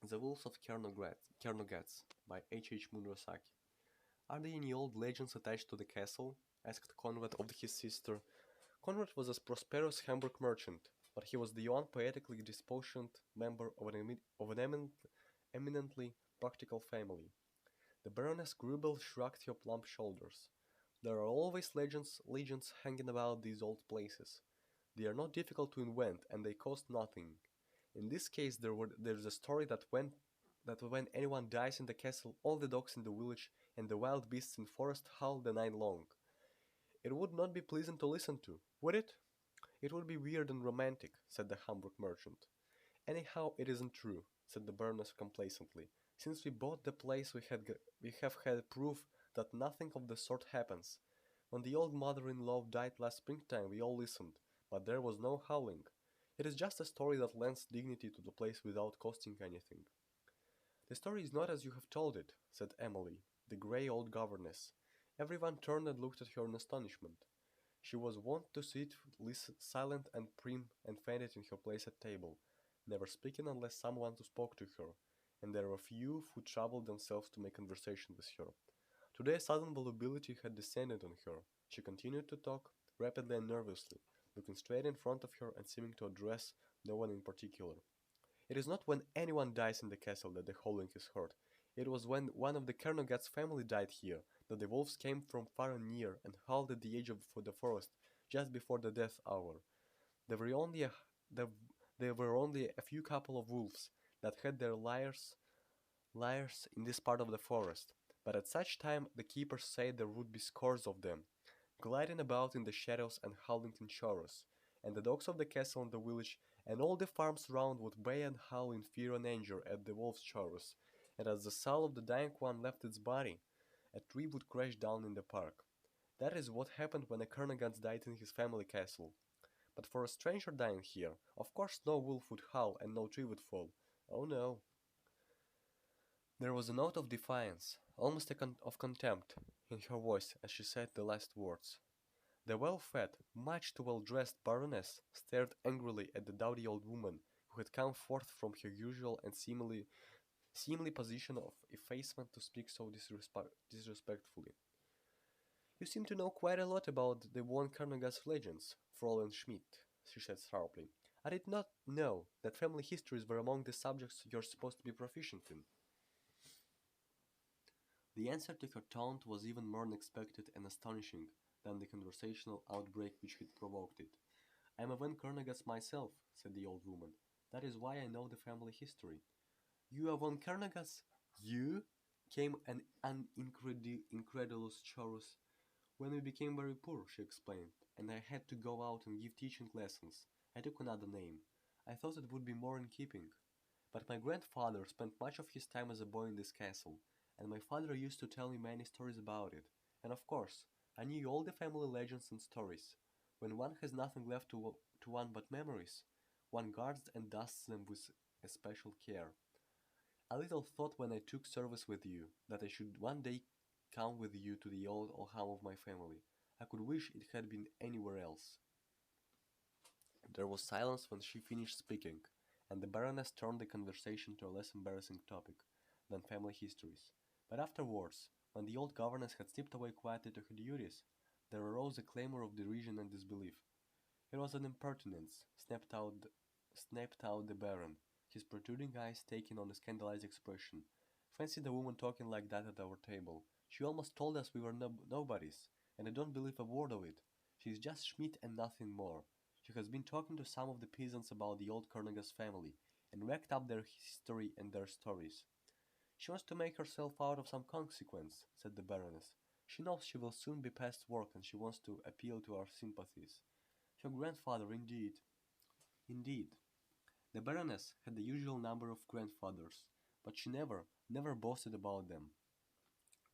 The Wolves of Cernogatz by H. Murasaki. Are there any old legends attached to the castle? Asked Conrad of his sister. Conrad was a prosperous Hamburg merchant, but he was the unpoetically disposed member of an eminently practical family. The Baroness Grubel shrugged her plump shoulders. There are always legends hanging about these old places. They are not difficult to invent, and they cost nothing. In this case, there's a story that when anyone dies in the castle, all the dogs in the village and the wild beasts in forest howl the night long. It would not be pleasant to listen to, would it? It would be weird and romantic, said the Hamburg merchant. Anyhow, it isn't true, said the Baroness complacently. Since we bought the place, we have had proof that nothing of the sort happens. When the old mother-in-law died last springtime, we all listened, but there was no howling. It is just a story that lends dignity to the place without costing anything. The story is not as you have told it, said Emily, the grey old governess. Everyone turned and looked at her in astonishment. She was wont to sit silent and prim and fainted in her place at table, never speaking unless someone spoke to her, and there were few who troubled themselves to make conversation with her. Today a sudden volubility had descended on her. She continued to talk, rapidly and nervously, looking straight in front of her and seeming to address no one in particular. It is not when anyone dies in the castle that the howling is heard. It was when one of the Cernogatz family died here that the wolves came from far and near and howled at the edge of the forest just before the death hour. There were only a, there, there were only a few couple of wolves that had their lairs in this part of the forest, but at such time the keepers said there would be scores of them, gliding about in the shadows and howling in chorus, and the dogs of the castle and the village and all the farms round would bay and howl in fear and anger at the wolf's chorus, and as the soul of the dying one left its body, a tree would crash down in the park. That is what happened when a Kernagans died in his family castle. But for a stranger dying here, of course no wolf would howl and no tree would fall. Oh no. There was a note of defiance, almost of contempt, in her voice as she said the last words. The well-fed, much too well-dressed Baroness stared angrily at the dowdy old woman who had come forth from her usual and seemly position of effacement to speak so disrespectfully. You seem to know quite a lot about the von Kernaga's legends, Fräulein Schmidt, she said sharply. I did not know that family histories were among the subjects you're supposed to be proficient in. The answer to her taunt was even more unexpected and astonishing than the conversational outbreak which had provoked it. I am a Van Kernagas myself, said the old woman. That is why I know the family history. You are Von Kernagas? You? Came an incredulous chorus. When we became very poor, she explained, and I had to go out and give teaching lessons, I took another name. I thought it would be more in keeping. But my grandfather spent much of his time as a boy in this castle, and my father used to tell me many stories about it. And of course, I knew all the family legends and stories. When one has nothing left to one but memories, one guards and dusts them with especial care. I little thought when I took service with you that I should one day come with you to the old home of my family. I could wish it had been anywhere else. There was silence when she finished speaking, and the Baroness turned the conversation to a less embarrassing topic than family histories. But afterwards, when the old governess had slipped away quietly to her duties, there arose a clamor of derision and disbelief. It was an impertinence, snapped out the Baron, his protruding eyes taking on a scandalized expression. Fancy the woman talking like that at our table. She almost told us we were nobodies, and I don't believe a word of it. She is just Schmidt and nothing more. She has been talking to some of the peasants about the old Kernagas family, and racked up their history and their stories. She wants to make herself out of some consequence, said the Baroness. She knows she will soon be past work, and she wants to appeal to our sympathies. Her grandfather, indeed. Indeed. The Baroness had the usual number of grandfathers, but she never boasted about them.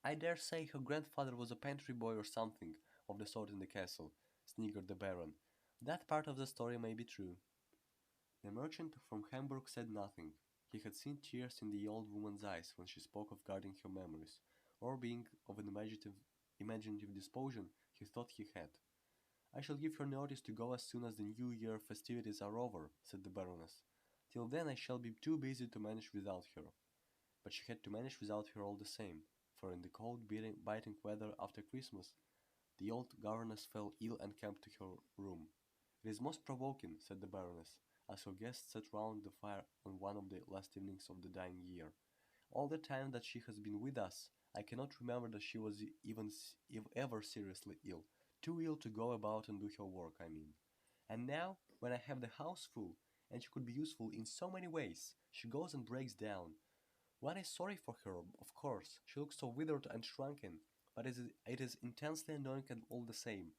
I dare say her grandfather was a pantry boy or something of the sort in the castle, sniggered the Baron. That part of the story may be true. The merchant from Hamburg said nothing. He had seen tears in the old woman's eyes when she spoke of guarding her memories, or being of an imaginative disposition he thought he had. I shall give her notice to go as soon as the New Year festivities are over, said the Baroness. Till then I shall be too busy to manage without her. But she had to manage without her all the same, for in the cold, biting weather after Christmas, the old governess fell ill and came to her room. "It is most provoking," said the Baroness, as her guests sat round the fire on one of the last evenings of the dying year. "All the time that she has been with us, I cannot remember that she was ever seriously ill, too ill to go about and do her work, I mean. And now, when I have the house full, and she could be useful in so many ways, she goes and breaks down. One is sorry for her, of course. She looks so withered and shrunken, but it is intensely annoying and all the same."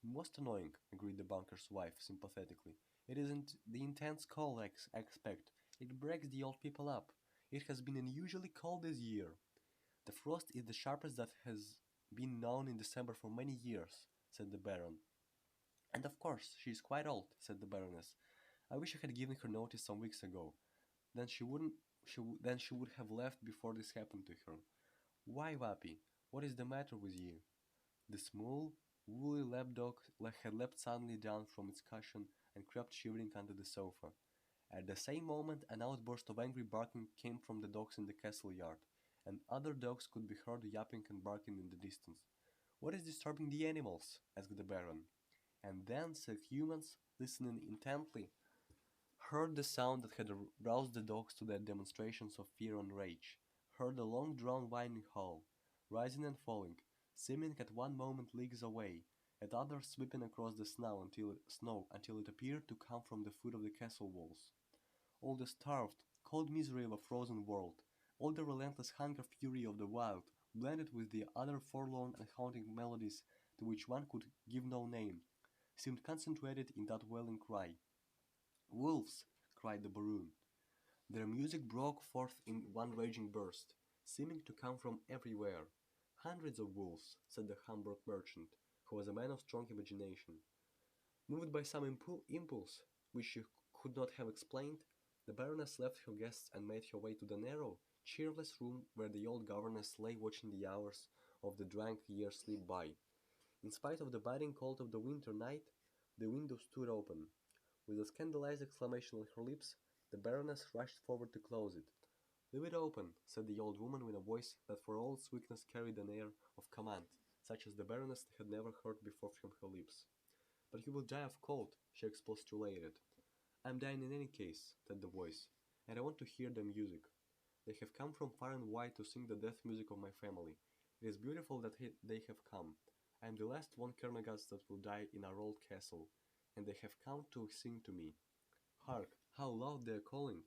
"Most annoying," agreed the banker's wife sympathetically. "It isn't the intense cold I expect. It breaks the old people up. It has been unusually cold this year. The frost is the sharpest that has been known in December for many years," said the Baron. "And of course, she is quite old," said the Baroness. "I wish I had given her notice some weeks ago. Then she wouldn't. Then she would have left before this happened to her. Why, Wappy? What is the matter with you?" The small, woolly lapdog had leapt suddenly down from its cushion and crept shivering under the sofa. At the same moment, an outburst of angry barking came from the dogs in the castle yard, and other dogs could be heard yapping and barking in the distance. "What is disturbing the animals?" asked the Baron. And then the humans, listening intently, heard the sound that had roused the dogs to their demonstrations of fear and rage, heard a long-drawn whining howl, rising and falling, seeming at one moment leagues away, at others sweeping across the snow until it appeared to come from the foot of the castle walls. All the starved, cold misery of a frozen world, all the relentless hunger fury of the wild, blended with the other forlorn and haunting melodies to which one could give no name, seemed concentrated in that wailing cry. "Wolves!" cried the Baroon. Their music broke forth in one raging burst, seeming to come from everywhere. "Hundreds of wolves," said the Hamburg merchant, who was a man of strong imagination. Moved by some impulse which she could not have explained, the Baroness left her guests and made her way to the narrow, cheerless room where the old governess lay watching the hours of the drank year slip by. In spite of the biting cold of the winter night, the window stood open. With a scandalized exclamation on her lips, the Baroness rushed forward to close it. "Leave it open," said the old woman with a voice that for all its weakness carried an air of command, such as the Baroness had never heard before from her lips. "But you will die of cold," she expostulated. "I am dying in any case," said the voice, "and I want to hear the music. They have come from far and wide to sing the death music of my family. It is beautiful that they have come. I am the last von Cernogatz that will die in our old castle, and they have come to sing to me. Hark, how loud they are calling!"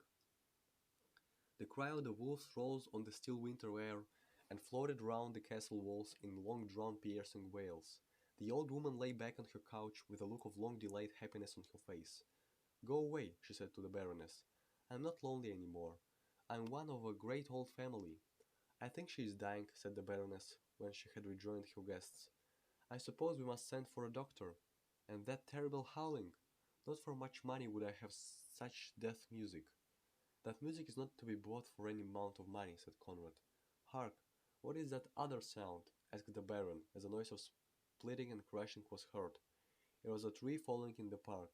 The cry of the wolves rose on the still winter air and floated round the castle walls in long-drawn piercing wails. The old woman lay back on her couch with a look of long-delayed happiness on her face. "Go away," she said to the Baroness. "I am not lonely any more. I am one of a great old family." "I think she is dying," said the Baroness, when she had rejoined her guests. "I suppose we must send for a doctor. And that terrible howling! Not for much money would I have such death music." "That music is not to be bought for any amount of money," said Conrad. "Hark, what is that other sound?" asked the Baron, as a noise of splitting and crashing was heard. It was a tree falling in the park.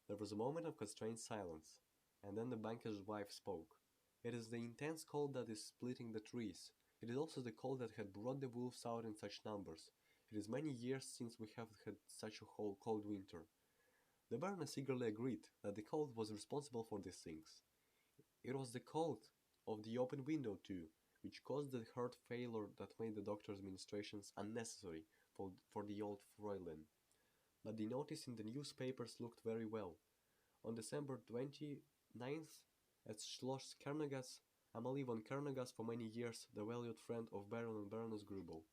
There was a moment of constrained silence, and then the banker's wife spoke. "It is the intense cold that is splitting the trees. It is also the cold that had brought the wolves out in such numbers. It is many years since we have had such a cold winter." The Baroness eagerly agreed that the cold was responsible for these things. It was the cold of the open window, too, which caused the heart failure that made the doctor's ministrations unnecessary for the old Fräulein. But the notice in the newspapers looked very well. On December 29th, at Schloss Cernogatz, Amalie von Cernogatz, for many years the valued friend of Baron and Baroness Grubel.